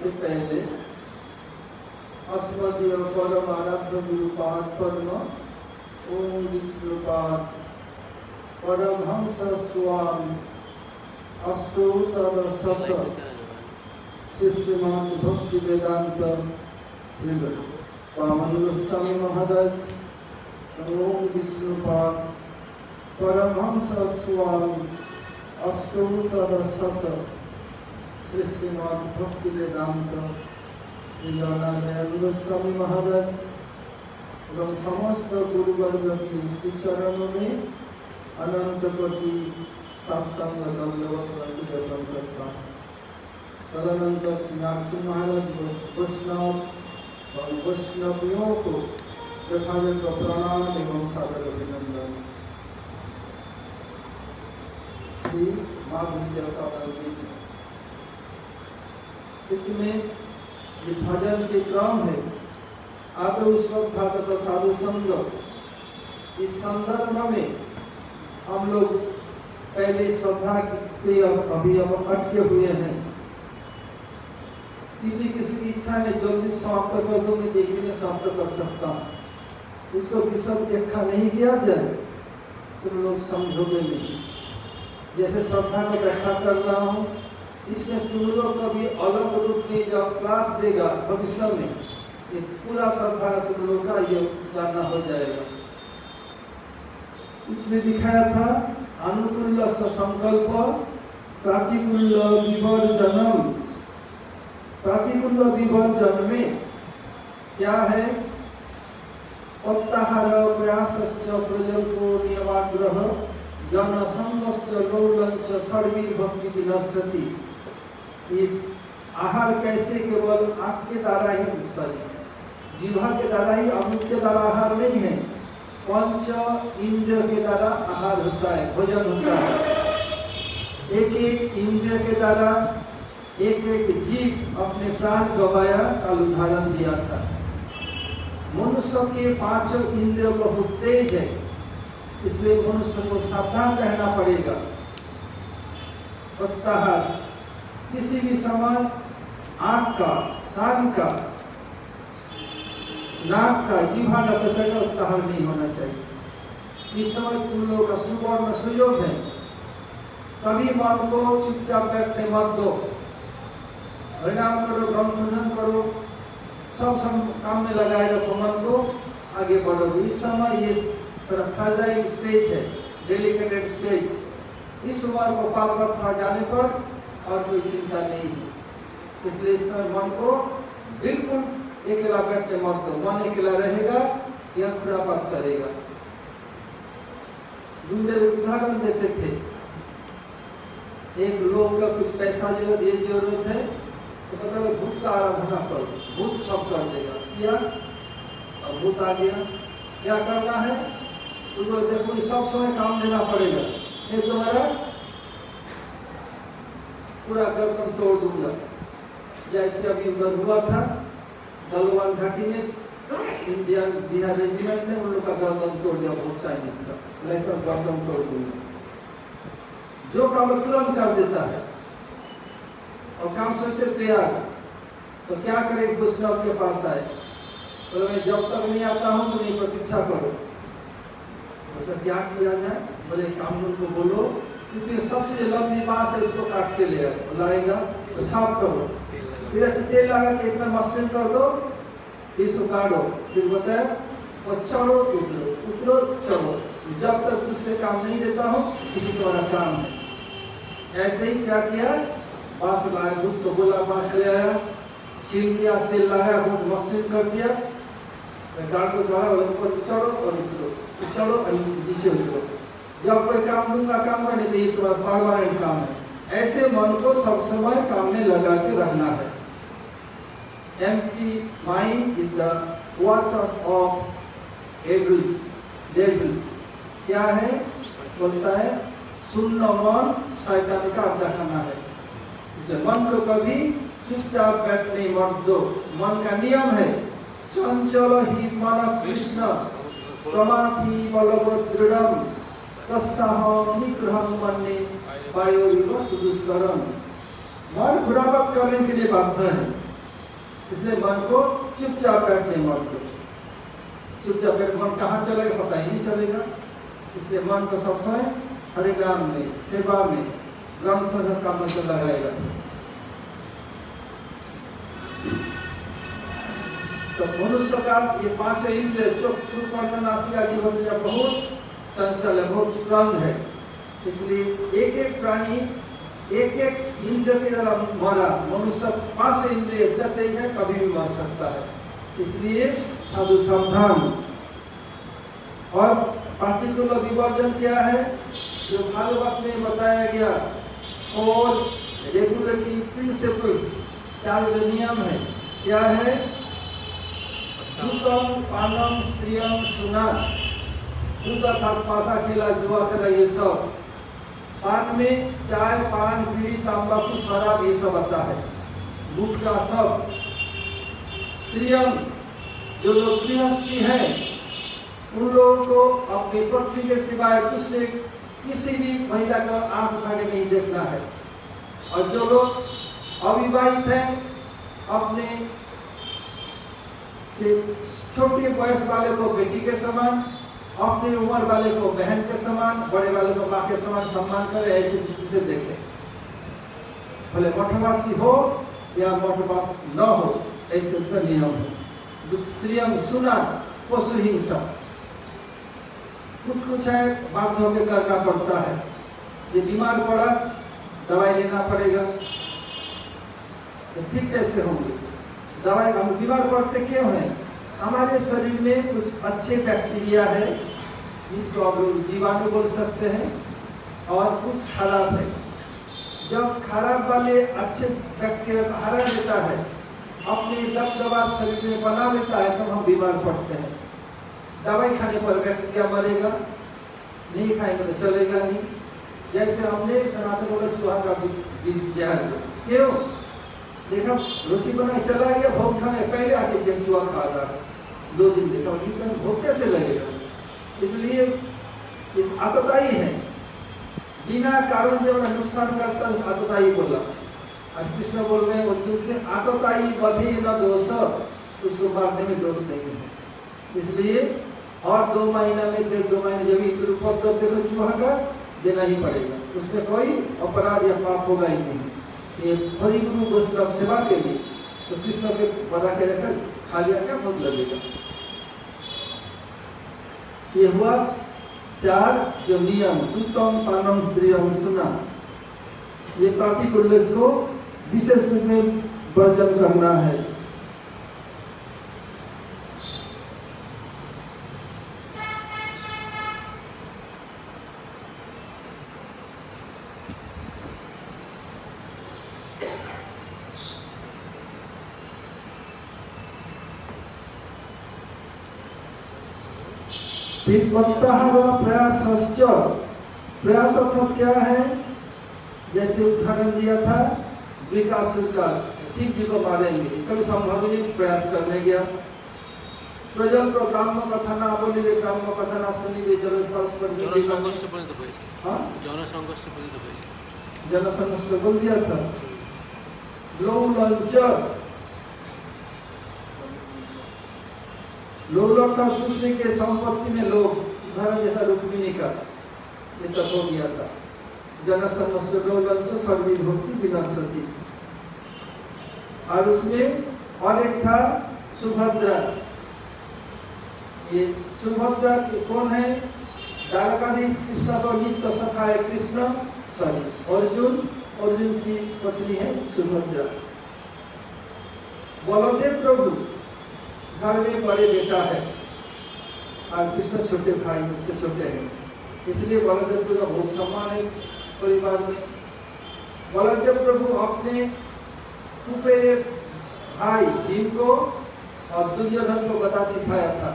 सबसे पहले अस्मदीय परम आराध्य गुरुपाद पद्म ओम विष्णुपाद परमहंस स्वामी अष्टोत्तर शत श्रीमद् भक्ति वेदांत श्री पावन गोस्वामी महाराज ओम विष्णुपाद परमहंस स्वामी अष्टोत्तर शत श्रीमद् भक्ति वेदांत श्री नारायण गोस्वामी महाराज एवं समस्त गुरुवर्ग की श्री चरणों में अनंत कोटि साष्टांग दंडवत निवेदन करता हूँ। तदनंतर श्री नरसिंह महाराज वैष्णव और वैष्णवियों को यथायथ प्रणाम एवं सादर अभिनंदन। श्री माधुर्य का इसमें ये भजन के क्रम है। आदर उस वक्त भागवत साधु संग इस संदर्भ में हम लोग पहले श्रद्धा के अभी अटके हुए हैं। किसी किसी की इच्छा में जल्दी समाप्त कर दो, मैं देखने में समाप्त कर सकता हूँ। इसको विशद व्याख्या नहीं किया जाए तुम लोग समझोगे नहीं। जैसे श्रद्धा को व्याख्या कर रहा हूँ, इसमें तुम लोग को भी अलग रूप में जब क्लास देगा भविष्य में, ये पूरा श्रद्धा तुम लोग का ये जानना हो जाएगा। इसमें दिखाया था अनुकूल संकल्प प्रातिकूल विवर्जनम। प्रातिकूल विवर्जन में क्या है? प्रत्याहार प्रयासश्च प्रजल्पो नियमाग्रह जन संगश्च लौलंच सर्वी भक्ति विनश्यति। इस आहार कैसे केवल आँख के द्वारा ही जीवा के द्वारा ही, अमृत के द्वारा आहार नहीं है। पंच इंद्रिय के द्वारा आहार होता है, भोजन होता है। एक एक इंद्रिय के द्वारा एक एक जीव अपने प्राण गवाया का उदाहरण दिया था। मनुष्य के पांच इंद्रियों बहुत तेज है, इसलिए मनुष्य को सावधान रहना पड़ेगा। प्रत्याहार किसी भी समान आँख का, कान का, नाक का, जीवा का प्रचंड उत्ताहर नहीं होना चाहिए। इस समय तुम लोगों का सुवर्ण सुयोग है, कभी मन को चुपचाप बैठने मत दो। हरिनाम करो, ब्रह्म सुनन करो, सब काम में लगाए रखो, मन को आगे बढ़ो। इस समय ये फ्राजाइल स्टेज है, डेलिकेटेड स्टेज। इस उम्र को पार कर जाने पर और कोई चिंता नहीं है। इसलिए इस समय मन को बिल्कुल अकेला बैठने मत दो। मन अकेला रहेगा यह खुरापात करेगा। गुरुदेव उदाहरण देते थे, एक लोग का कुछ पैसा जरूरत है तो पता है भूत का आराधना करो, भूत सब कर देगा। किया और भूत आ गया, क्या करना है? तो देखो सब समय काम देना पड़ेगा, नहीं तुम्हारा पूरा गर्दन तोड़ दूंगा। जैसे अभी उधर हुआ था गलवान घाटी में, इंडियन बिहार रेजिमेंट ने उन लोग का गर्दन तोड़ दिया, बहुत चाइनीज का, लेकर गर्दन तोड़ दूंगा। जो काम तुरंत कर देता है और काम सोचते तैयार, तो क्या करे? वैष्णव के पास आए तो मैं जब तक नहीं आता हूँ तो नहीं प्रतीक्षा करो। तो क्या किया जाए? बोले कानून को बोलो क्योंकि सबसे लंबी बांस है, इसको काट के ले लाएगा तो साफ करो, फिर अच्छे तेल लगा के इतना मसलिन कर दो, इसको काटो, फिर बताए और चढ़ो उतरो, उतरो चढ़ो, जब तक दूसरे काम नहीं देता हूँ किसी तुम्हारा काम है। ऐसे ही क्या किया? बांस लाया, दूध को बोला, बांस ले आया, छील दिया, तेल लगाया, बहुत मसलिन कर दिया, गाड़ को द्वारा ऊपर चढ़ो और उतरो, चढ़ो और नीचे उतरो। जब कोई काम दूंगा काम करने के लिए तो परमानेंट काम है। ऐसे मन को सब समय काम में लगा के रखना है। Empty mind is the water of devils। क्या है? बोलता है शून्य मन शैतान का अड्डा खाना है। इसलिए मन को कभी चुपचाप बैठने मत दो। मन का नियम है चंचल ही मन कृष्ण प्रमाथि बलवदृढ़ तस्साह निग्रहं मन्ये वायोरिव सुदुष्करम्। मन खुरापात करने के लिए बाध्य है। इसलिए मन को चुपचाप बैठने मन को चुपचाप बैठ, मन कहाँ चलेगा पता ही नहीं चलेगा। इसलिए मन को सब समय हरिनाम में, सेवा में, ग्रंथ का मन से लगाएगा। तो मनुष्य का ये 5 इंद्रिय चक्षु कर्ण नासिका आदि बहुत चंचल है, बहुत स्ट्रांग है। इसलिए एक एक प्राणी एक एक इंद्र के द्वारा मारा, मनुष्य 5 इंद्रिय जते है कभी भी मर सकता है। इसलिए साधु सावधान। और पार्टिकुलर विवर्जन क्या है, जो भागवत में बताया गया, और रेगुलेटरी प्रिंसिपल्स, 4 जो नियम है क्या है, दूतम पानम स्त्रियम सुना, दूध अर्थात पासा खेला जुआ करा, ये सब पान में चाय पान बीड़ी तंबाकू शराब ये सब आता है, गुटखा सब। स्त्रियम जो लोग गृहस्थी है उन लोगों को अपनी पत्नी के सिवाय दूसरे किसी भी महिला का आंख उठा के नहीं देखना है। और जो लोग अविवाहित हैं अपने छोटे वयस वाले को बेटी के समान, अपनी उम्र वाले को बहन के समान, बड़े वाले को माँ के समान सम्मान करे, ऐसे दृष्टि से देखे। भले मठवासी हो या मठवास न हो, ऐसे उनका नियम है। स्त्रियम सुना पशु हिंसा, कुछ है बाध्य होकर करना पड़ता है। ये बीमार पड़ा दवाई लेना पड़ेगा, तो ठीक कैसे होंगे दवाई? हम बीमार पड़ते क्यों हैं? हमारे शरीर में कुछ अच्छे बैक्टीरिया है जिसको आप लोग जीवाणु बोल सकते हैं, और कुछ खराब है। जब खराब वाले अच्छे बैक्टीरिया को हरा देता है, अपनी दबदबा शरीर में बना लेता है, तो हम बीमार पड़ते हैं। दवाई खाने पर बैक्टीरिया मरेगा, नहीं खाएंगे तो चलेगा नहीं। जैसे हमने सनातन वाला चूहा का बीज जहर क्यों देखा, रोटी बना चला गया, भोग खाने पहले आके जब चूहा खा रहा है, 2 दिन देखा भोग कैसे लगेगा। इसलिए आतताई है, बिना कारण जो नुकसान करता है आतताई बोला। और कृष्ण बोल रहे हैं अर्जुन से, आतताई बधे न दोष, उसको मारने में दोष नहीं है। इसलिए और 2 महीना में 2 महीने जब उपद्रव देखो चूहा का देना ही पड़ेगा, उसमें कोई अपराध या पाप होगा ही नहीं। ये हरि गुरु वैष्णव सेवा के लिए तो कृष्ण के बना के रखकर खा लिया क्या बहुत लगेगा। ये हुआ 4 जो नियम, उत्तम पानम स्त्रियम सुना। ये पार्टिकुलर्स को विशेष रूप में वर्जन करना है। प्रयास अर्थात क्या है, जैसे उदाहरण दिया था विकासुर का, शिव जी को मारेंगे, कभी संभव नहीं प्रयास करने गया। प्रजल को काम कथा ना बोलिले, काम कथा ना सुनिले, जनसंघर्ष बोल दिया था। लोग का दूसरे के संपत्ति में लोग, उदाहरण जैसा रुक्मिणी का ये तक हो गया था। जनसमस्त सर्वी भक्ति विनश्यति। और उसमें और एक था सुभद्रा। ये सुभद्रा कौन है? द्वारकाधीश कृष्ण को नित्य सखा है कृष्ण, सॉरी अर्जुन की पत्नी है सुभद्रा। बलदेव प्रभु घर में बड़े बेटा है और कृष्ण छोटे भाई उससे छोटे हैं, इसलिए बलदेव प्रभु का बहुत सम्मान है परिवार में। बलदेव प्रभु अपने फूफे भाई भीम को और दुर्योधन को बता सिखाया था।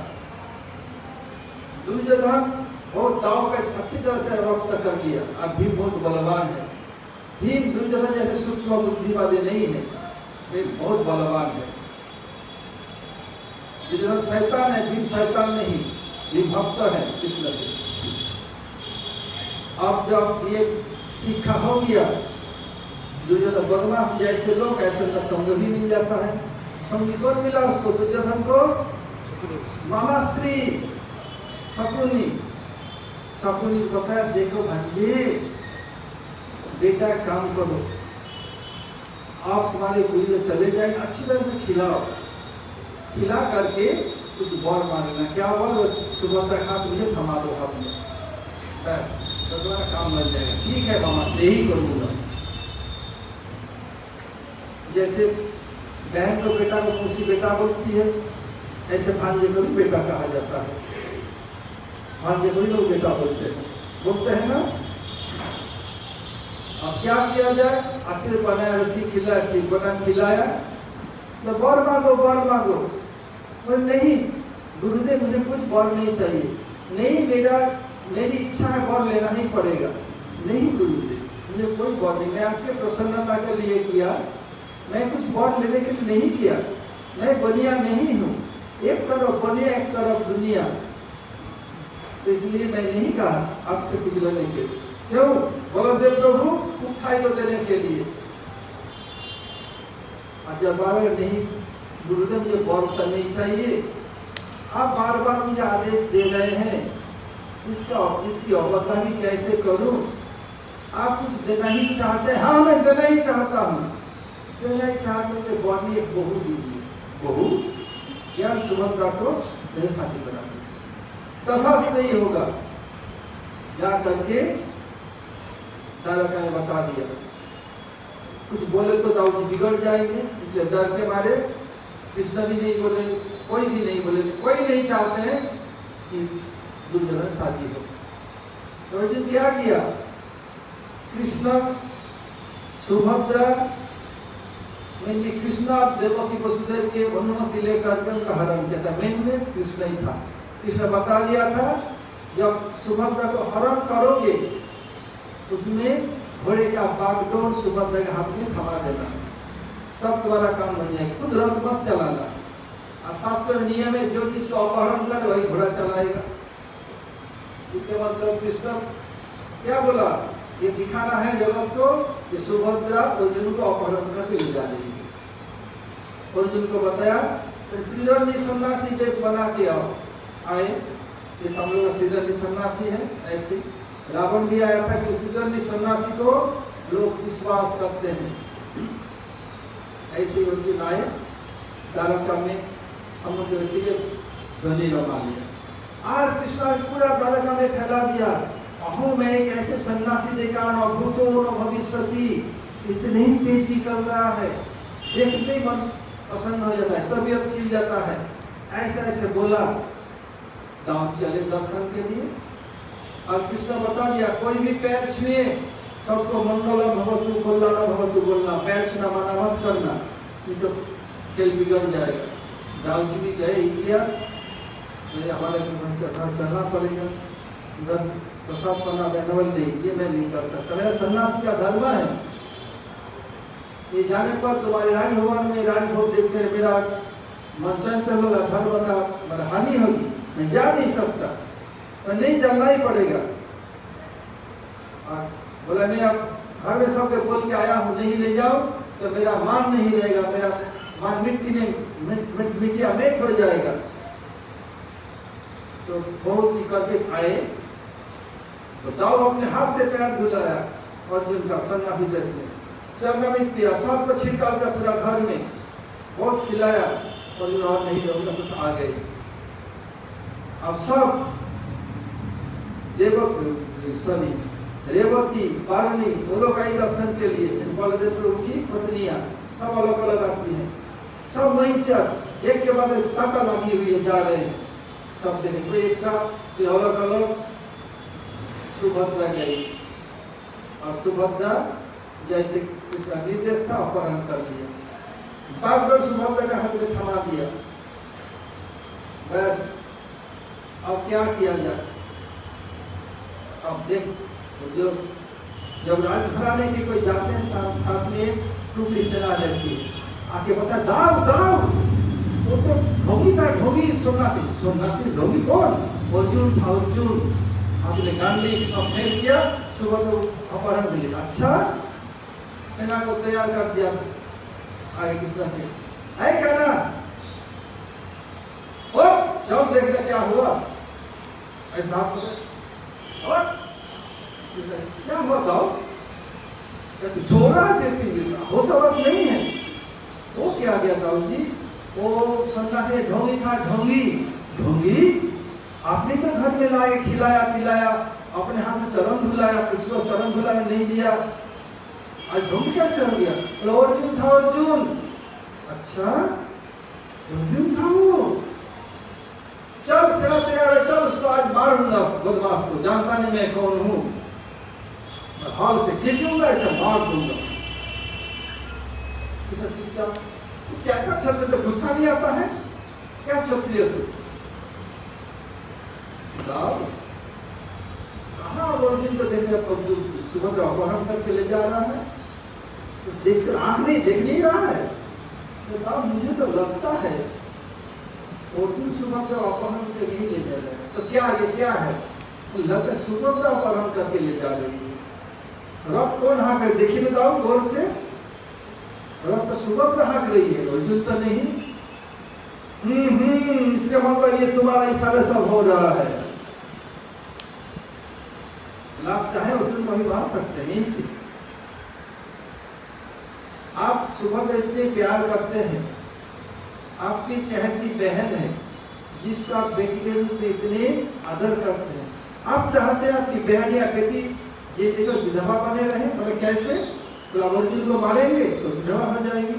दुर्योधन बहुत दाव का अच्छी तरह से रक्त कर दिया और भीम बहुत बलवान है। भीम दुर्योधन जैसे सूक्ष्म बुद्धि वाले नहीं है, वे बहुत बलवान है। दुर्योधन शैतान है, भीम शैतान नहीं, भीम भक्त है कृष्ण से। अब जब ये सीखा हो गया, दुर्योधन बदमाश जैसे लोग ऐसे न संग भी मिल जाता है, संगी कौन मिला उसको? दुर्योधन को मामाश्री शकुनी। शकुनी को बताया, देखो भांजे, बेटा काम करो, आप तुम्हारे गुरु चले जाए, अच्छी तरह से खिलाओ, खिला करके कुछ वर मांगना। क्या वर? सुबह तक हाथ मुझे थमा दो हाथ में, बस तो तुम्हारा काम बन जाएगा। ठीक है मामा, यही करूंगा। जैसे बहन तो बेटा को खुशी बेटा बोलती है, ऐसे भांजे को भी बेटा कहा जाता है। भांजे को भी लोग बेटा बोलते हैं ना। अब क्या किया जाए? अच्छे बनाया, रस्सी खिलाया, ठीक बना खिलाया, तो वर मांगो, वर मांगो। पर नहीं गुरुदेव, मुझे कुछ वर नहीं चाहिए। नहीं, मेरी इच्छा है, वर लेना ही पड़ेगा। नहीं गुरुदेव, मुझे कोई वर नहीं, मैं आपके प्रसन्नता के लिए किया, मैं कुछ वर लेने के लिए नहीं किया। मैं बनिया नहीं हूँ, एक तरफ बनिया एक तरफ दुनिया, इसलिए मैं नहीं कहा आपसे कुछ लेने के लिए। क्यों? बलदेव प्रभु उत्साही को देने के लिए। जब बार नहीं गुरुदेव, ये वर नहीं चाहिए, आप बार बार मुझे आदेश दे रहे हैं, इसकी अवज्ञा भी कैसे करूं? आप कुछ देना ही चाहते हैं? हाँ, मैं देना ही चाहता हूँ। देना ही चाहते हैं, बॉडी एक बहू दीजिए। बहू या सुभद्रा को मेरे साथी बना दीजिए। तथा नहीं होगा। जा करके तारका ने बता दिया, कुछ बोले तो दाऊद जी बिगड़ जाएंगे, इसलिए डर के मारे कृष्ण भी नहीं बोले, कोई भी नहीं बोले। कोई नहीं चाहते हैं कि दुर्योधन शादी हो। तो अर्जुन क्या किया? कृष्ण सुभद्रा मैंने कृष्ण देवकी वसुदेव के अनुमति लेकर के उनका हरण किया था। मैंने कृष्ण ही था। कृष्ण बता दिया था, जब सुभद्रा को हरण करोगे उसमें घोड़े का बागडोर सुभद्रा के हाथ में थमा देना, तब तुम्हारा काम बन जाएगा। खुद रथ मत चलाना। शास्त्र नियम है, जो जिसको अपहरण कर वही घोड़ा चलाएगा। इसके मतलब कृष्ण क्या बोला? ये दिखाना है जगत को कि सुभद्रा अर्जुन को अपहरण करके ले जा रही है। अर्जुन को बताया, त्रिदंडी सन्यासी वेश बना के आए। इस हम लोग त्रिदंडी सन्यासी है। ऐसे रावण भी आया था कि त्रिदंडी सन्यासी को लोग विश्वास करते हैं। ऐसे अर्जुन आए, द्वारका में समुद्र के ध्वनि रमा लिया। और कृष्ण पूरा द्वारका में फैला दिया, अहो मैं एक ऐसे सन्यासी देखा न भूतो न भविष्यति, इतने ही तेज निकल रहा है, देखते ही मन प्रसन्न हो जाता है, तबीयत खिल जाता है। ऐसे ऐसे बोला। दाऊद चले दर्शन के लिए, और कृष्ण बता दिया, कोई भी पैर छुए सबको मंगलम भवतु कल्याणम भवतु बोलना, पैर छूना माना मत करना, नहीं तो खेल बिगड़ जाएगा। दाऊद जी भी गए ही किया, हमारे चलना पड़ेगा, उधर प्रसाद करना बेनवल नहीं, ये मैं नहीं कर सकता, मेरा सन्यास का धर्म है। ये जाने पर तुम्हारे राजभवन में राजभोग देखते मेरा मन चंचल होगा, धर्म का हानि होगी, मैं जा नहीं सकता, तो नहीं चलना ही पड़ेगा। बोला मैं अब घर में सबके बोल के आया हूँ, नहीं ले जाओ तो मेरा मान नहीं रहेगा, मेरा मान मिट्टी में मिट्टिया में हो जाएगा। तो बहुत ही करके आए, तो दाऊद अपने हाथ से पैर धुलाया अर्जुन का सन्यासी वेश में, चरणामृत पिया, सबको छिड़का दिया पूरा घर में, बहुत खिलाया, और नहीं होगा कुछ आ गए। अब सब रेवती पारनी वो लोग आई दर्शन के लिए, बलदेव प्रभु की पत्नियां सब अलग अलग आती हैं, सब वहीं से एक के बाद ताका लगी हुई है, जा रहे हैं सब देने एक साथ, अलग अलग। सुभद्रा गई, और सुभद्रा जैसे उसका निर्देश था अपहरण कर लिया, बार सुभद्रा का हाथ में थमा दिया। बस अब क्या किया जाए? अब देख, जो जब राजघराने के कोई जाते हैं साथ में टूटी सेना रहती है, आके बता दाव दाव, वो तो ढोंगी था, ढोंगी सोमनासी ढोंगी कौन? अर्जुन था, अर्जुन आपने गांधी फेल किया, सुबह को अपहरण मिले। अच्छा, सेना को तैयार कर दिया आगे कृष्ण के, है क्या ना? और चल देखना क्या हुआ। ऐसा और क्या हुआ गाओ? सो रहा है, होश हवस नहीं है। वो क्या गया दाऊ जी? वो सन्यासी ढोंगी था। ढोंगी ढोंगी आपने तो घर में लाए, खिलाया पिलाया, अपने हाथ से चरण धुलाया, किसी को चरण धुलाने नहीं दिया, आज ढोंगी कैसे हो गया? तो अर्जुन था, अर्जुन। अच्छा अर्जुन था वो। चल सेना तैयार है, चल उसको आज मारूंगा बदमाश को, जानता नहीं मैं कौन हूँ, हाल से खींचूंगा, ऐसे मार दूंगा। कैसा क्षत्रिय? तो गुस्सा नहीं आता है क्या क्षत्रिय? कहाँ अर्जुन को देखने सुभद्रा अपहरण करके ले जा रहा है, तो देख आंख नहीं देख नहीं रहा है। तो मुझे तो लगता है अर्जुन सुभद्रा अपहरण करके नहीं ले जा रहा है। तो क्या ये क्या है? तो लगता है सुभद्रा अपहरण करके ले जा रही है। रथ कौन हाँक रहे? देखिए बताओ गौर से, रथ तो सुभद्रा हाँक रही है, अर्जुन तो नहीं। इसका मतलब ये तुम्हारा इशारे सब हो रहा है। आप चाहे अर्जुन को भी बांध सकते हैं। इसी आप सुभद्रा इतने प्यार करते हैं, आपकी चहेती बहन है जिसका आप बेटी के रूप में इतने आदर करते हैं। आप चाहते हैं आपकी बहन या बेटी ये देखो विधवा बने रहे, मतलब कैसे? तो अर्जुन को मारेंगे तो विधवा हो जाएगी।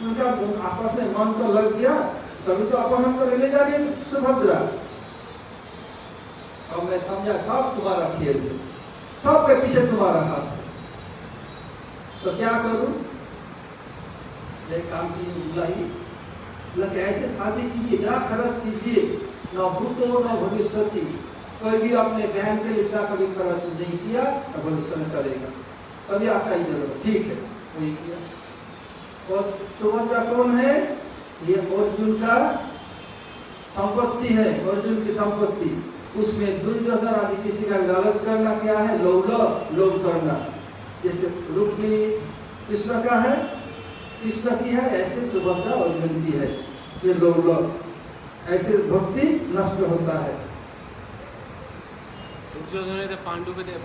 उनका आपस में मन तो लग गया, तभी तो अपहरण कर ले जा रही सुभद्रा। अब मैं समझा सब तुम्हारा खेल है, सब के पीछे तुम्हारा हाथ है। तो क्या करूं? एक काम की बुलाई, ऐसे शादी कीजिए, ना खर्च कीजिए, न भूतो न भविष्यति। कोई भी अपने बहन के लिए इतना कभी खर्च नहीं किया तो भविष्य में करेगा, तभी आपका ही जरूरत। ठीक है, वही किया। और सुभद्रा कौन है? ये अर्जुन का संपत्ति है, अर्जुन की संपत्ति। उसमें दुर्योधन आदि किसी का लालच करना क्या है? लोभ करना। जैसे रुक्मिणी कृष्ण का है, कृष्ण की है, ऐसे सुभद्रा अर्जुन की है। ये लोभ, ऐसे भक्ति नष्ट होता है। दुर्योधन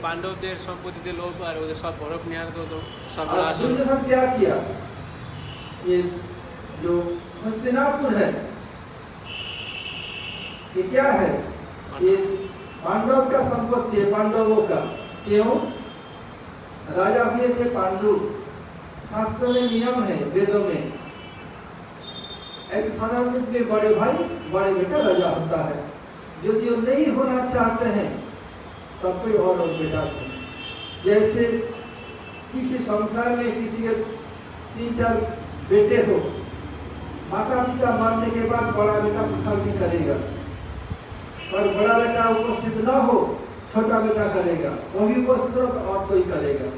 पांडवদের সম্পত্তিতে লোভ আর ওদের সব বরফ নেওয়ার তো সর্বনাশ। दुर्योधन क्या किया? ये जो हस्तिनापुर है, ये क्या है? ये पांडव का संपत्ति है, पांडवों का। क्यों? राजा हुए थे पांडु, शास्त्र में नियम है, वेदों में। ऐसे साधारण रूप में बड़े भाई बड़े बेटा राजा होता है। यदि वो नहीं होना चाहते हैं तब कोई और बेटा हो। जैसे किसी संसार में किसी के 3-4 बेटे हो, माता पिता मरने के बाद बड़ा बेटा पुखार नहीं करेगा, और बड़ा बेटा उपस्थित न हो छोटा बेटा करेगा, वो भी उपस्थित हो तो और कोई करेगा।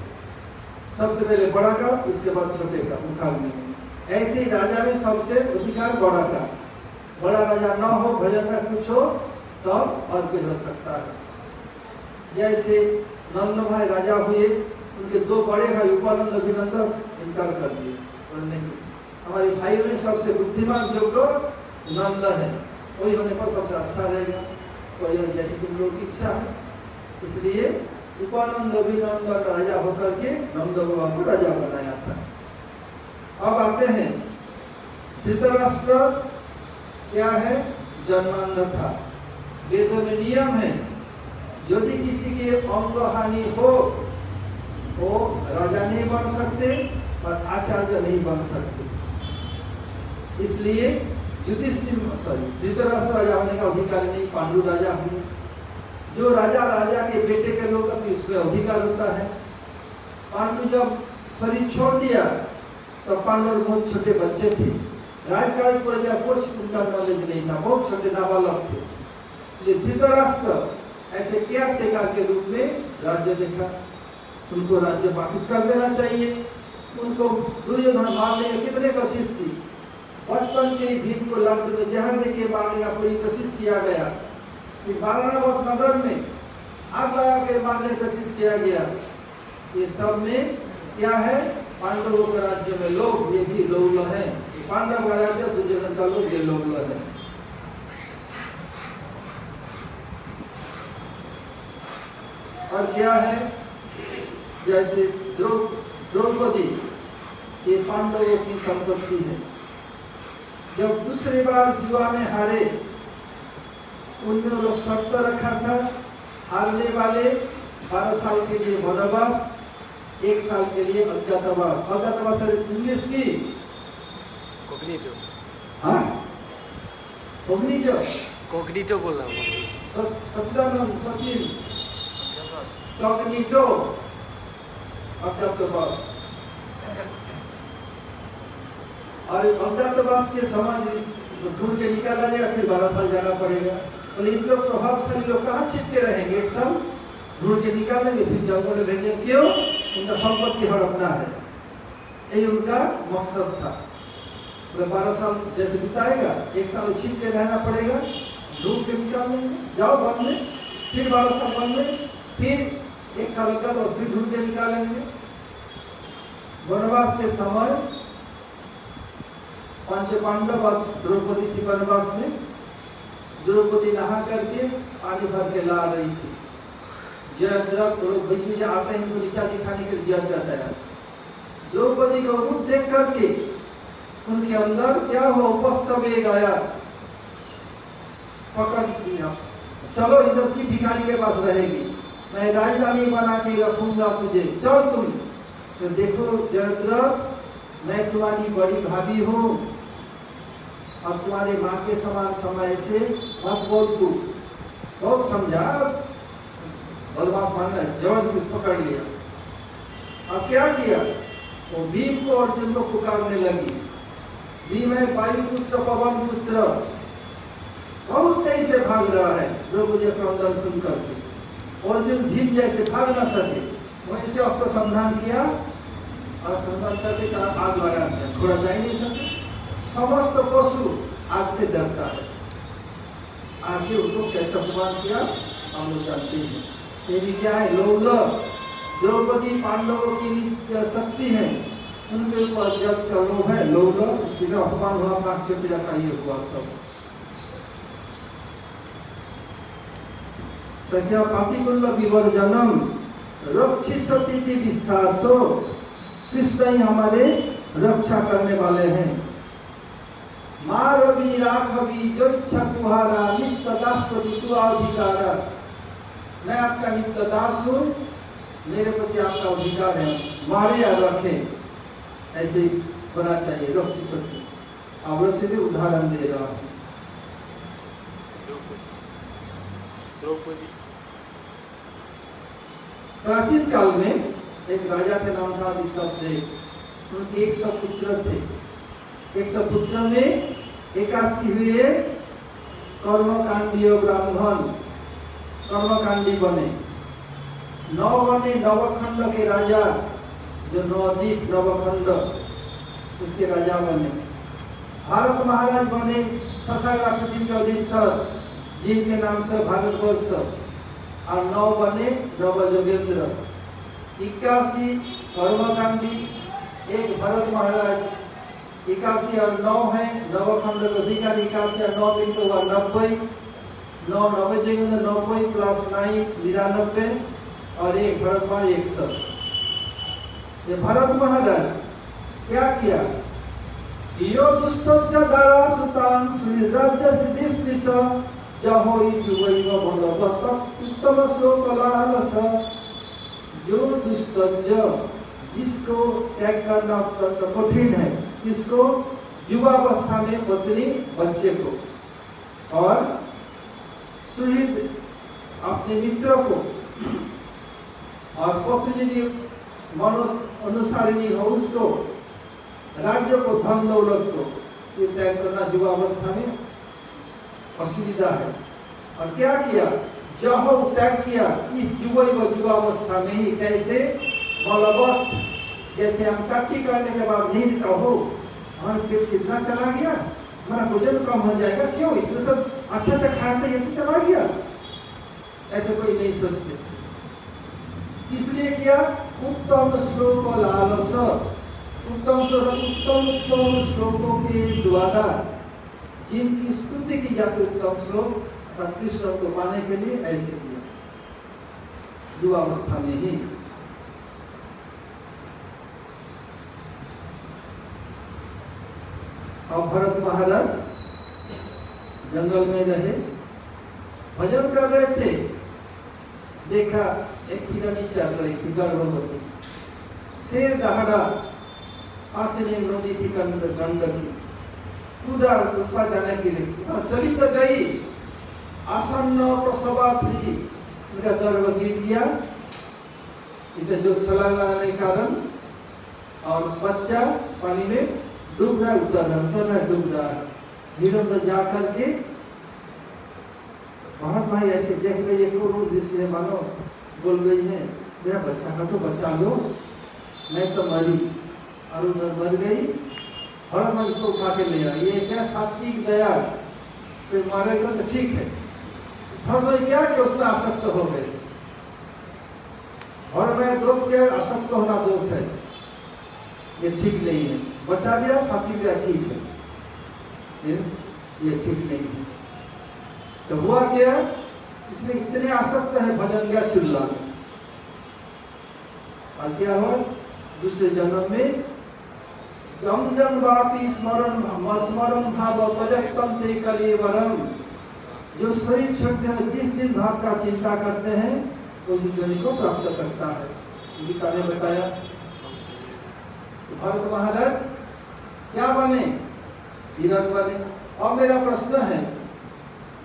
सबसे पहले बड़ा का, उसके बाद छोटे का पुखार नहीं। ऐसे ही राजा में सबसे अधिकार बड़ा का। बड़ा राजा न हो, भजन का कुछ हो तब और कुछ हो सकता है। जैसे नंद भाई राजा हुए, उनके 2 बड़े भाई उपानंद अभिनंदन इनकार कर दिए, और नहीं, हमारे ईसाई में सबसे बुद्धिमान जो लोग नंद है, वही होने पर सबसे अच्छा रहेगा। वही यही तुम लोग की इच्छा है, इसलिए उपानंद अभिनंदन राजा होकर के नंद बाबा को राजा बनाया था। अब आते हैं धृतराष्ट्र क्या है? जन्मांध था। वेदों में नियम है, यदि किसी के अंग हानि हो वो राजा नहीं बन सकते और आचार्य नहीं बन सकते। इसलिए धृतराष्ट्र राजा होने का अधिकार नहीं, पांडु राजा हुए। जो राजा के बेटे के लोग इसमें अधिकार होता है। पांडु जब शरीर छोड़ दिया तो पांडव बहुत छोटे बच्चे थे, राजकाज प्रजा कुछ उनका नॉलेज नहीं था, बहुत छोटे नाबालक थे। धृतराष्ट्र ऐसे क्या टेकर के रूप में राज्य देखा, उनको राज्य वापस कर देना चाहिए। उनको दुर्योधन मारने की कितने कोशिश की, बचपन के भीम को लंका में जहर देके मारने का पूरी कोशिश किया गया। वाराणसी नगर में आग लगा के मारने की कोशिश किया गया। ये सब में क्या है? पांडवों के राज्य में लोग ये भी लौल है, पांडव का राज्य दुर्योधन का लोग ये लौल है। और क्या है, जैसे द्रौपदी ये पांडवों की संपत्ति है। जब दूसरी बार जुआ में हारे, उन्होंने लोग शर्त रखा था, हारने वाले 12 साल के लिए वनवास, 1 साल के लिए अज्ञातवास। अज्ञातवास इंग्लिश की कोग्निटो। हाँ, कोग्निटो कोग्निटो बोल रहा हूँ। सचिदानंद सचिन कोग्निटो अज्ञातवास। और अज्ञातवास के समय ढूंढ के निकाला जाएगा, फिर 12 साल जाना पड़ेगा। तो इन लोग प्रभावशाली लोग कहाँ छिपके रहेंगे? एक साल ढूंढ के निकालेंगे, फिर जंगल में भेजेंगे। क्यों? उनका संपत्ति हड़पना है, यही उनका मकसद था। 12 साल जैसे बिताएगा, 1 साल छिप के रहना पड़ेगा, ढूंढ के निकाल लेंगे, जाओ वन में, फिर 12 साल वन में, फिर 1 साल का तो फिर ढूंढ के निकालेंगे। वनवास के समय पांच पांडव और द्रौपदी थी वनवास में। द्रौपदी नहा करके पानी भर के ला रही थी। जयद्रथ लोग बीच में आते हैं, इनको दिशा दिखाने के लिए जाता है। द्रौपदी का रूप देख करके उनके अंदर क्या हो, उपस्थ आया, पकड़ लिया, चलो इधर की भिखारी के पास रहेगी, मैं राजधानी बना के रखूंगा तुझे, चल तुम। तो देखो जयद्रथ, मैं तुम्हारी बड़ी भाभी हूँ और तुम्हारे माँ के समान समय से मत बोल तू। बहुत समझा, बदमाश मानना, जबरदस्ती पकड़ लिया। अब क्या किया, वो भीम को अर्जुन को पुकारने लगी। भीम है वायुपुत्र पवन पुत्र, बहुत तेज से भाग रहा है। द्रौपदी का अंदर सुन करके अर्जुन भीम जैसे भाग न सके, वहीं से उसको संधान किया और संधान करके आग लगा दिया, थोड़ा जा ही नहीं सके। समस्त पशु आग से डरता है। आगे उनको कैसे अपमान किया हम लोग जानते हैं। ये भी क्या है, लोग द्रौपदी पांडवों की शक्ति है, उनके ऊपर जब का लोग है, लोग अपमान हुआ, नाक के जाता ये हुआ सब। प्रज्ञा पातिकुल्ल विवर्जनम रक्षिष्यति की विश्वासो, कृष्ण ही हमारे रक्षा करने वाले हैं। मारवी राघवी जो इच्छा तुम्हारा, नित्य दासपति तू अधिकारा। मैं आपका नित्य दास हूँ, मेरे प्रति आपका अधिकार है, मारे या रखे, ऐसे होना चाहिए। रक्षिष्यति, अब रक्षित उदाहरण दे रहा हूँ। प्राचीन काल में एक राजा के नाम था ऋषभदेव। उनके 100 पुत्र थे। 100 पुत्र में 81 हुए कर्मकांडीय ब्राह्मण, कर्मकांडी बने। 9 बने नवखंड के राजा, जो नवदीप नवखंड उसके राजा बने। भारत महाराज बने, ससारा पृथ्वी के अधिष्ठान, जिनके नाम से भारतवर्ष। और 9 बने नव जोगेंद्र। 81 कर्मकांडी, 1 भरत महाराज। 81 और 9 है नवखंड को अधिकार। 81 और 9 दिन तो हुआ 90। 9 नव जोगेंद्र 90 प्लस 9 99 और 1 भरत महाराज 100। ये भरत महाराज क्या किया, यो दुष्टोच्च दारा सुतान श्री राज्य विदिष्टिस जहोई जुवैव भगवत उत्तम श्लोक लालस। जो दुष्टोच्च, जिसको त्याग करना अत्यंत कठिन है, किसको, युवावस्था में पत्नी बच्चे को, और सुहृद अपने मित्र को, और पत्नी यदि मनुष्य अनुसारिणी हो उसको, राज्य को, धन दौलत को, ये त्याग करना युवावस्था में असुविधा है। और क्या किया, जब त्याग किया इस युवावस्था में ही, कैसे, बलवत, जैसे हम टट्टी करने के बाद नींद का हो, हमारा पेट इतना चला गया, हमारा भोजन कम हो जाएगा, क्यों, इतना तो अच्छा खाते ऐसे चला गया, ऐसे कोई नहीं सोचते। इसलिए किया, उत्तम श्लोक लालस, उत्तम श्लोकों के द्वारा जिनकी स्तुति की जाती उत्तम श्लोक कृष्ण को पाने के लिए ऐसे किया युवावस्था में ही। और भरत महाराज जंगल में रहे, भजन कर रहे थे, देखा एक हिरणी चल रही थी गर्भवती, शेर दहाड़ा, पास में नदी थी गंडकी, कूदा उस पर जाने के लिए, चली तो गई, आसन्न प्रसवा थी, उनका गर्भ गिर गया, इधर जो छलांग के कारण, और बच्चा पानी में डूब रहा, उतर रहा, डूब रहा। हिरण तो जा करके बहुत भाई ऐसे देख गई, एक दृष्टि मानो बोल गई है, मेरा बच्चा का तो बचा लो, मैं तो मरी, और उधर मर गई, और मैं उसको उठा के ले आई। ये क्या सात्विक दया, फिर मारेगा तो ठीक है, और मैं क्या कि उसमें आसक्त हो गए, और मैं दोष के आसक्त होना दोष है, ये ठीक नहीं है। बचा दिया, साथी दिया, ठीक है, ये ठीक नहीं है। तो हुआ क्या, इसमें इतने आसक्त है भजन का चिल्ला, और क्या हुआ दूसरे जन्म में जम जम वापी स्मरण भाव तजक्तम ते कलेवरम, जो शरीर छोड़ते हैं, जिस भाव का चिंता करते हैं उस जन को प्राप्त करता है। गीता ने बताया भरत महाराज क्या बने, हिरण बने। और मेरा प्रश्न है,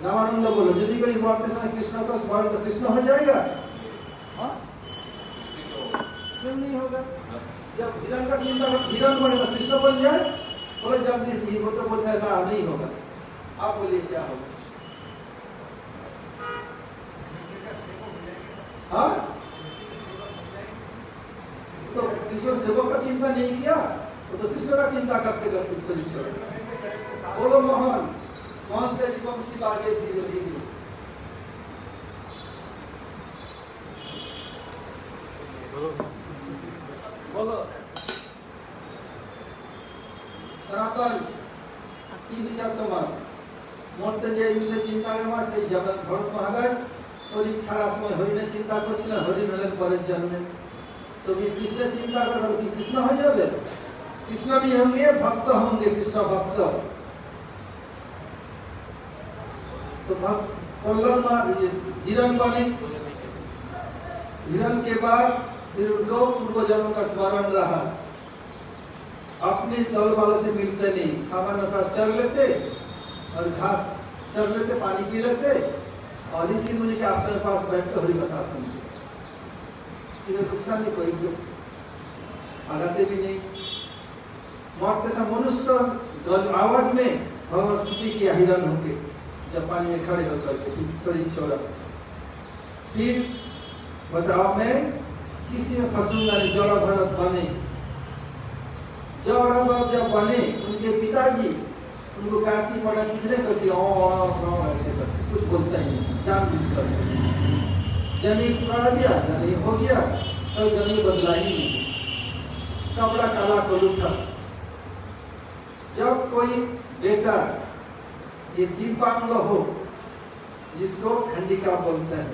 रामानंद बोलो, यदि कोई भक्त से कृष्ण का स्मरण तो कृष्ण हो जाएगा? क्यों नहीं होगा? जब हिरण का चिंता हिरण बने तो कृष्ण बन जाए, बोले जल्दी से वो तो बोल जाएगा नहीं होगा। आप बोलिए क्या होगा? हाँ, तो कृष्ण सेवक का चिंता नहीं किया तो कृष्ण का चिंता करते करते बोलो मोहन मोहन तेज वंशी आगे धीरे धीरे। बोलो सनातन की विचार तुम्हार मोहन जे विषय चिंता करवा से जगत भरत महाराज शरीर छाड़ा समय हरिने चिंता करछिलेन, हरिण हलेन परेर जन्मे, तो ये कृष्ण चिंता करो कि कृष्ण हो जाए, कृष्ण नहीं होंगे भक्त होंगे, कृष्ण भक्त। तो भक्त हिरण बने, हिरण के बाद फिर उनको पूर्व जन्म का स्मरण रहा, अपने दल वालों से मिलते नहीं, सामान्य चल लेते और घास चल लेते, पानी पी लेते, और ऋषि मुनि के आश्रम के पास बैठ कर हरि कथा सुनते, इन्हें गुस्सा नहीं, कोई जो आगाते भी नहीं। मरते समय मनुष्य आवाज में भगवान स्तुति किया हिरण होके, जब पानी में खड़े होकर के शरीर छोड़ा। फिर बताओ मैं किसी में फंसूंगा नहीं, जड़ा भरत बने, जड़ा भरत जब बने, उनके पिताजी उनको कार्तिक पड़ा कितने कसी ऐसे करते, कुछ बोलता ही नहीं, जान बुझ कर जनेऊ करा दिया, जनेऊ हो गया, तो जनेऊ बदला ही नहीं, कपड़ा काला को लूटा। जब कोई बेटा ये दिव्यांग हो, जिसको हैंडीकैप बोलते हैं,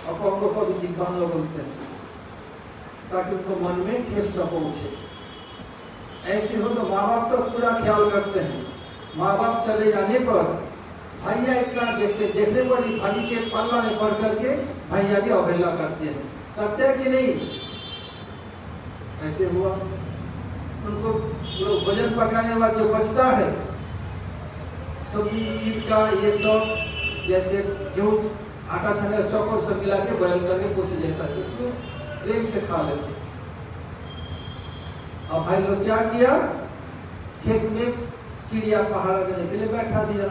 अपंगों को भी दिव्यांग बोलते हैं, ताकि उनको मन में ठेस न पहुंचे। ऐसे हो तो माँ बाप तो पूरा ख्याल करते हैं, माँ बाप चले जाने पर भैया इतना देखने पर भाई के पल्ला में पड़ करके भैया भी अवहेलना करते हैं, करते हैं कि नहीं? ऐसे हुआ उनको भोजन पकाने वाला जो बचता है, सब्जी चीज का ये सब, जैसे गेहूँ आटा छाने चौकोर सब मिला के बॉयल करके कुछ जैसा इसको प्रेम से खा लेते। अब भाई लोग क्या किया, खेत में चिड़िया पहाड़ा देने के लिए बैठा दिया,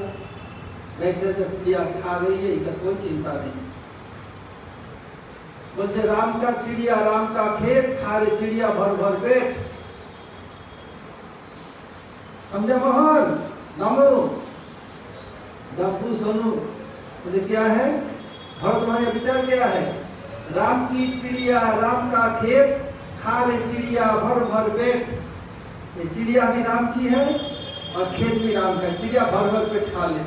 बैठे जब चिड़िया खा रही है, इधर कोई चिंता नहीं। बोलते राम का चिड़िया राम का खेत, खा रहे चिड़िया भर भर पेट। समझा मोहन? नमो डब्बू सोनू, मुझे क्या है भरत भाई विचार क्या है, राम की चिड़िया राम का खेत, खा रहे चिड़िया भर भर पेट। ये चिड़िया भी राम की है और खेत भी राम का। चिड़िया भर भर पेट खा ले,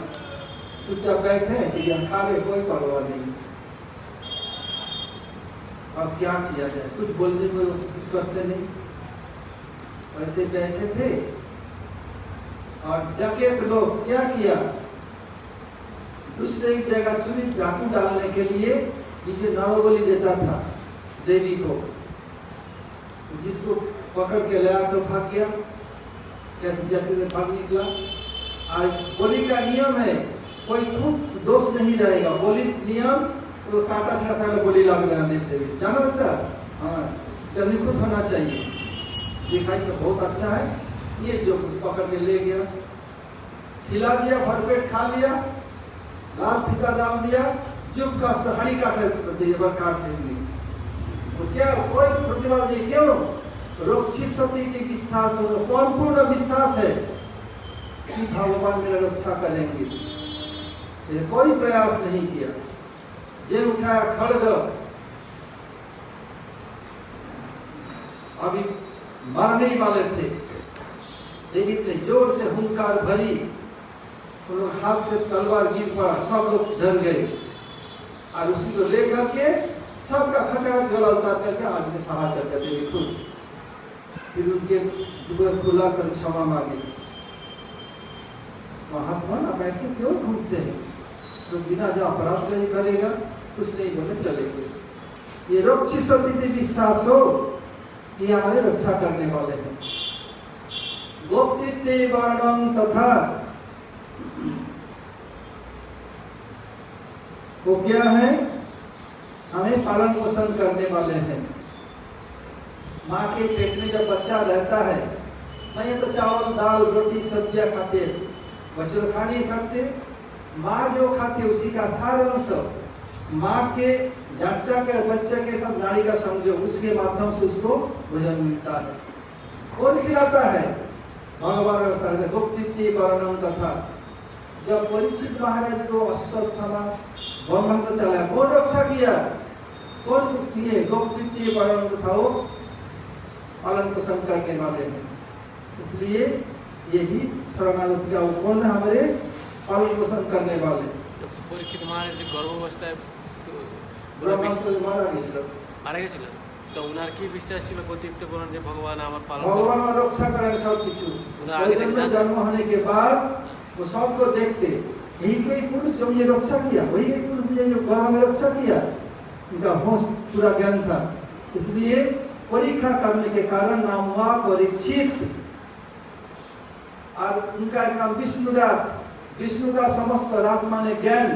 चुपचाप बैठे चिड़िया खा ले, कोई परवाह नहीं। अब क्या किया जाए, कुछ बोलने को कुछ करते नहीं। वैसे बैठे थे और डकैत लोग क्या किया, दूसरे एक जगह चुनी डाकू डालने के लिए जिसे नारोबली देता था देवी को, जिसको पकड़ के लाया तो भाग गया, जैसे भाग निकला। आज बोली का नियम है, कोई खुद दोष नहीं रहेगा। बोली नियम तो काटा छाटा बोली लगना देते हुए जाना लगता। हाँ, जब निखुद होना चाहिए। दिखाई तो बहुत अच्छा है। ये जो पकड़ के ले गया, खिला दिया, भरपेट खा लिया, लाल फीता डाल दिया, चुप कष्ट हड़ी काट देंगे। तो क्या कोई प्रतिभा जी क्यों रक्षिष्यति की विश्वास हो, कौन पूर्ण विश्वास है कि भगवान मेरा रक्षा करेंगे। कोई प्रयास नहीं किया। जे उठाया खड़ग, अभी मरने वाले थे, लेकिन इतने जोर से हुंकार भरी, तो लोग हाथ से तलवार गिर पड़ा, सब लोग डर गए और उसी को लेकर के सबका खचाखच गला उतार करके आदमी शहादत करते खुद। फिर उनके जुगर खुला कर क्षमा मांगी। महात्मा आप ऐसे क्यों घूमते हैं, तो बिना जो अपराध नहीं करेगा कुछ नहीं बोले चलेंगे। ये रक्षिष्यति विश्वास हो कि हमारे रक्षा करने वाले हैं। गोप्तित्व वर्णम तथा, वो क्या है, हमें पालन पोषण करने वाले हैं। माँ के पेट में जब बच्चा रहता है, नहीं तो चावल दाल रोटी सब्जियां खाते, बच्चे तो खा नहीं सकते। माँ जो खाते उसी का सार अंश माँ के ढांचा के बच्चे के साथ नाड़ी का संयोग, उसके माध्यम से उसको भोजन मिलता है। कौन खिलाता है, भगवान गुप्तित्व वर्णम तथा। जब परीक्षित महाराज को अश्वत्थामा ब्रह्मास्त्र चलाया, कौन रक्षा किया, कौन किए, गुप्तित्व वर्णम तथा वो पालन पोषण करने वाले हैं। इसलिए यही शरणागति का कौन है, हमारे पालन पोषण करने वाले। পরীক্ষিত মহারাজ গর্ভাবস্থায় ব্রহ্মাস্ত্র মারা গেছিল, মারা গেছিল, তো উনার কি বিশ্বাস ছিল কর্তৃত্ব বলেন যে ভগবান আমার পালন भगवान और रक्षा करें सब कुछ। जन्म होने के बाद वो सबको देखते, यही कोई पुरुष जो मुझे रक्षा किया, वही एक पुरुष मुझे जो गर्भ में रक्षा किया। उनका होश पूरा ज्ञान था, इसलिए परीक्षा करने के कारण नाम हुआ परीक्षित। और उनका एक नाम विष्णुराज, विष्णु का समस्त रात माने ज्ञान,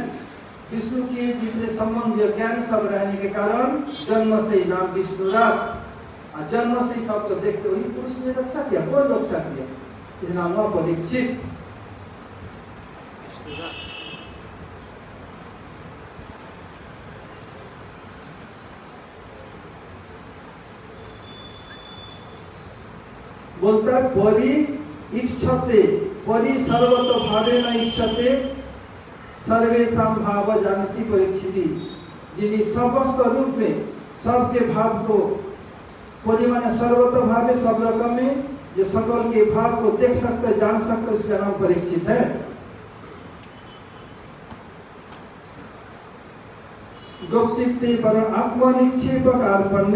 विष्णु के जितने संबंध ज्ञान सब रहने के कारण जन्म से ही नाम विष्णुराज। और जन्म से ही सबको देखते वही पुरुष ने रक्षा किया। कौन रक्षा किया, इस नाम हुआ परीक्षित। बोलता है परि इच्छते, परि सर्वतो भावे न इच्छते सर्वेषां भाव जानती परीक्षिति। जिन्हें समस्त रूप में सबके भाव को, परि माने सर्वतो भावे सब रकम में जो सकल के भाव को देख सकते जान सकते, इसका नाम परीक्षित है। गुप्तित्व पर आत्मनिक्षेपक अर्पण,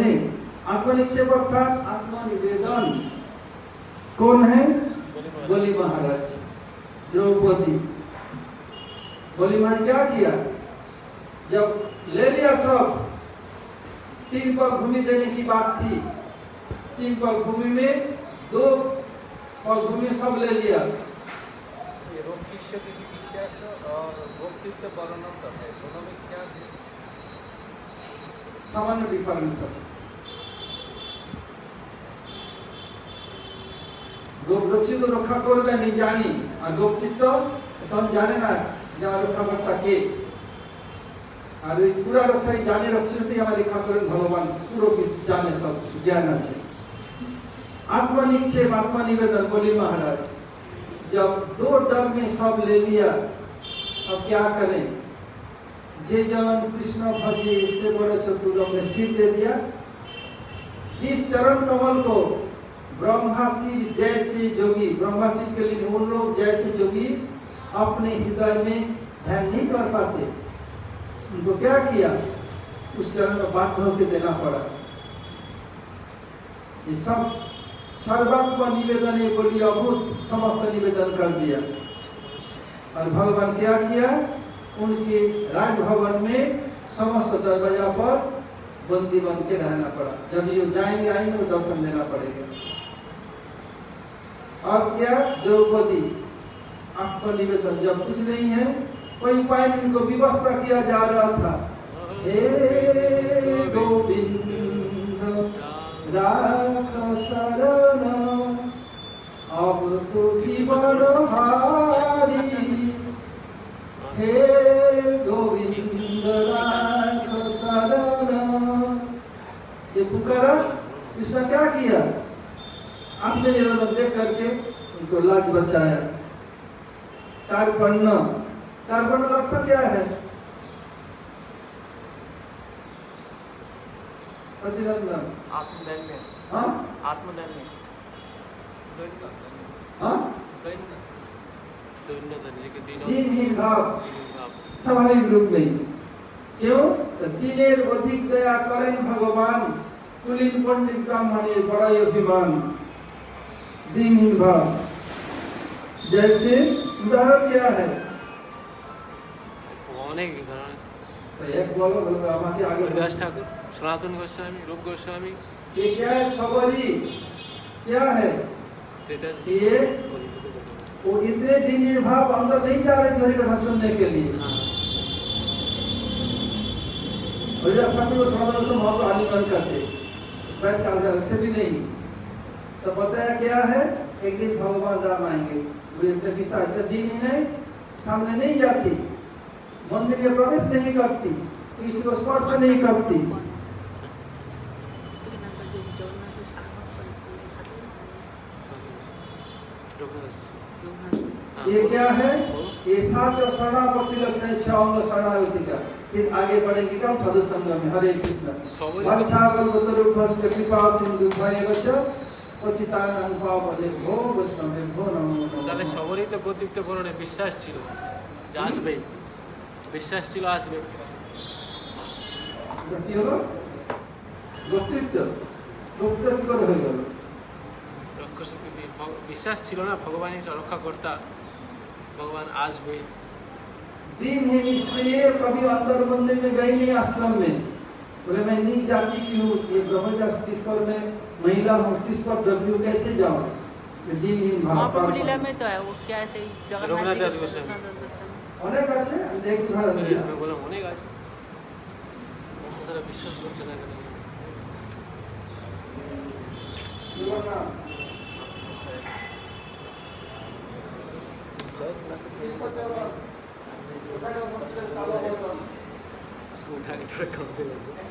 आत्मनिक्षेपक था आत्मनिवेदन। कौन है, बोली महाराज द्रौपदी। बोली महाराज क्या किया, जब ले लिया सब, 3 पग भूमि देने की बात थी, 3 पग भूमि में 2 पग भूमि सब ले लिया। रक्षिष्यति की विश्वास और गोप्तित्व वर्णन करते हैं, दोनों में क्या सामान्य डिफरेंस है। गोप्तित्व तो रक्षा करबे नहीं जानी, और गोप्तित्व तो हम जाने ना जहाँ रक्षा करता के, और पूरा रक्षा ही जाने रक्षित हमारे रक्षा करें भगवान पूरा जाने सब ज्ञान है। आत्मनिक्षेप आत्मनिवेदन। बोली महाराज जब 2 डग में सब ले लिया, अब क्या करें, जे जन कृष्ण भजे इससे बड़े चतुर ने सिर दे दिया। जिस चरण कमल को ब्रह्मा शिव जैसे जोगी, ब्रह्मा शिव के लिए उन लोग जैसे जोगी अपने हृदय में ध्यान नहीं कर पाते, उनको क्या किया, उस चरण में बाध्य होकर देना पड़ा। ये सब सर्वात्म निवेदन ये बोली अभूत समस्त निवेदन कर दिया। और भगवान क्या किया, उनके राजभवन में समस्त दरवाजा पर बंदी बन के रहना पड़ा। जब ये जाएंगे आएंगे तो दर्शन देना पड़ेगा। अब क्या, द्रौपदी आपको निवेदन जब कुछ नहीं है, कोई उपाय नहीं, इनको व्यवस्था किया जा रहा था। हे गोविंद राख शरण अब तो जीवन हारी, हे गोविंद राख शरण। ये पुकारा, इसने क्या किया, आपने निवेदन देख करके उनको लाज बचाया। कार्पण्य, कार्पण्य का अर्थ क्या है, सचिदानंद? आत्मधन्य। हाँ आत्मधन्य। हाँ, दीनहीन भाव स्वाभाविक रूप में। क्यों, तो दीनेर अधिक दया करें भगवान, कुलीन पंडित ब्राह्मणे बड़ा अभिमान। दीनहीन भाव जैसे उदाहरण क्या है, अनेक उदाहरण, तो एक बोलो बोलो हमारे आगे। हरिदास ठाकुर, सनातन गोस्वामी, रूप गोस्वामी, ये क्या है, सबरी क्या है, ये वो इतने दीन भाव अंदर नहीं जा रहे हरि कथा सुनने के लिए। हरिदास ठाकुर को समाधान तो बहुत आलिंगन करते, बैठ कर से भी नहीं। तो बताया क्या है, एक दिन भगवान राम आएंगे, बोले दिन है, सामने नहीं जाती, मंदिर में प्रवेश नहीं करती, किसी को स्पर्श नहीं करती। ये क्या है, ये 7 शरणागति लक्षण 6 अंग शरणागति का। फिर आगे बढ़ेंगे कब, साधु संग में। हरे कृष्ण। कृपा सिंधु তাহলে সবারই তো কর্তৃত্ব পূরণে বিশ্বাস ছিল যে আসবে, বিশ্বাস ছিল আসবে। বিশ্বাস ছিল না ভগবান রক্ষাকর্তা, ভগবাन আসবে। दिन है इसलिए कभी अंदर मंदिर में गई नहीं, आश्रम में। बोले मैं नहीं जाती क्यों, ये ब्रह्मचारी छत्तीसगढ़ में महिला हूँ, छत्तीसगढ़ डब्ल्यू कैसे जाऊँ। दिनहीन भाव लीला में तो है वो, क्या ऐसे रघुनाथ दास गोस्वामी অনেক আছে, দেখ উদাহরণ দিলাম। আমি বললাম অনেক আছে, তারা বিশ্বাস করছে না কেন। उसको उठाने पर काम पे लग गया।